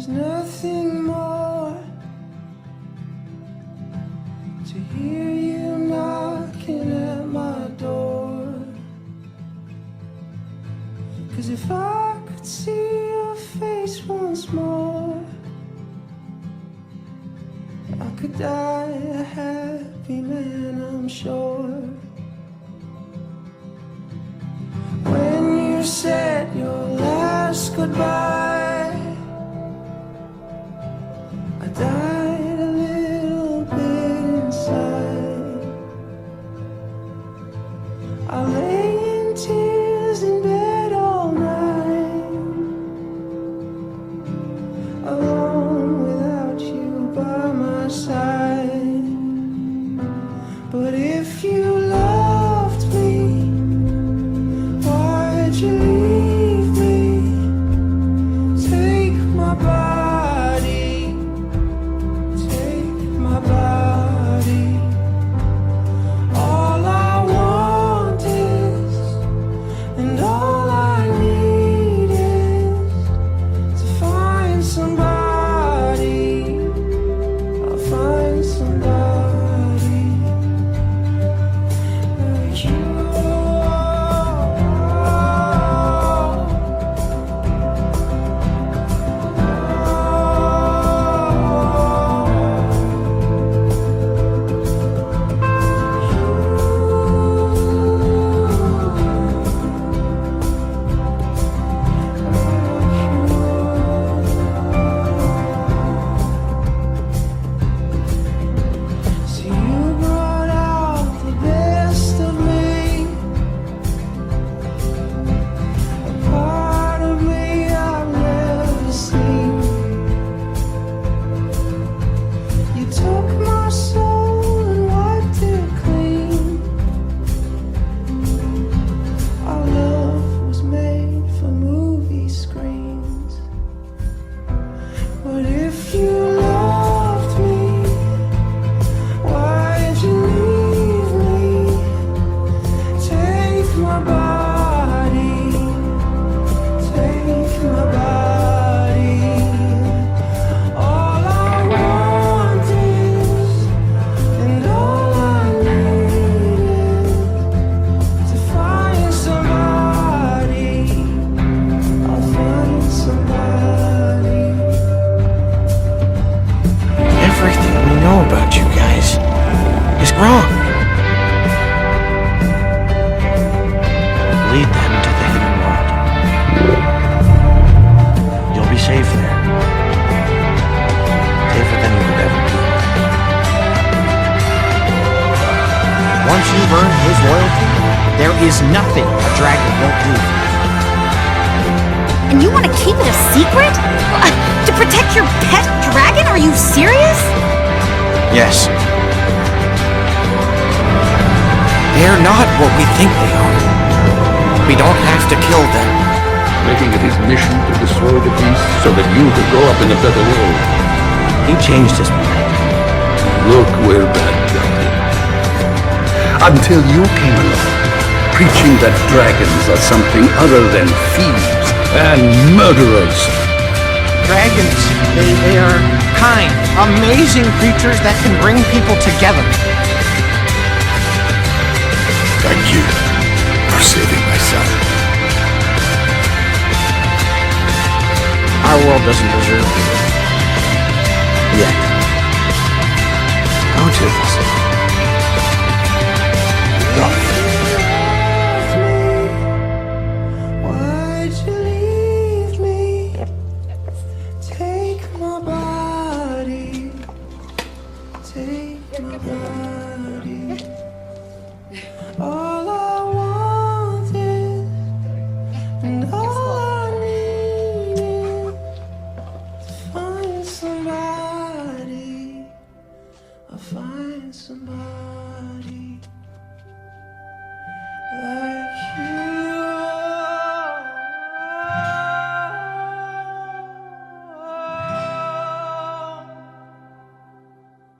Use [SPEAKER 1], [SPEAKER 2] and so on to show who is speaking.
[SPEAKER 1] There's nothing more to hear you knocking at my door. 'Cause if I could see your face once more, I could die a happy man, I'm sure. When you said your last goodbye, I died a little bit inside. I lay in tears in bed all night, alone without you by my side. But if you loved me, why'd you leave me? Take my body, take my body. All I want is, and all I need is to find somebody. I'll find somebody like you. So you brought out the best of me, a part of me I've never seen. You took my soul and wiped it clean. Our love was made for movie screens. But if you loved me, why'd you leave me? Take my body, take my body. All I want is, and all I need is to find somebody. I'll find somebody.
[SPEAKER 2] Everything we know about you guys is wrong. Lead them to the hidden world. You'll be safe there. Safer than you could ever be.
[SPEAKER 3] Once you've earned his loyalty, there is nothing a dragon won't do for you.
[SPEAKER 4] And you want to keep it a secret? To protect your pet dragon? Are you serious?
[SPEAKER 2] Yes. They're not what we think they are. We don't have to kill them.
[SPEAKER 5] Making it his mission to destroy the beast so that you could grow up in a better world.
[SPEAKER 2] He changed his mind.
[SPEAKER 5] Look where that got him. Until you came along, preaching that dragons are something other than thieves and murderers.
[SPEAKER 3] Dragons, they are kind, amazing creatures that can bring people together.
[SPEAKER 5] Thank you for saving my son.
[SPEAKER 3] Our world doesn't deserve you. Yet.
[SPEAKER 2] Go to this.
[SPEAKER 1] Why'd you leave me? Take my body, take my body. All I want is, and all I need is to find somebody. I'll find somebody like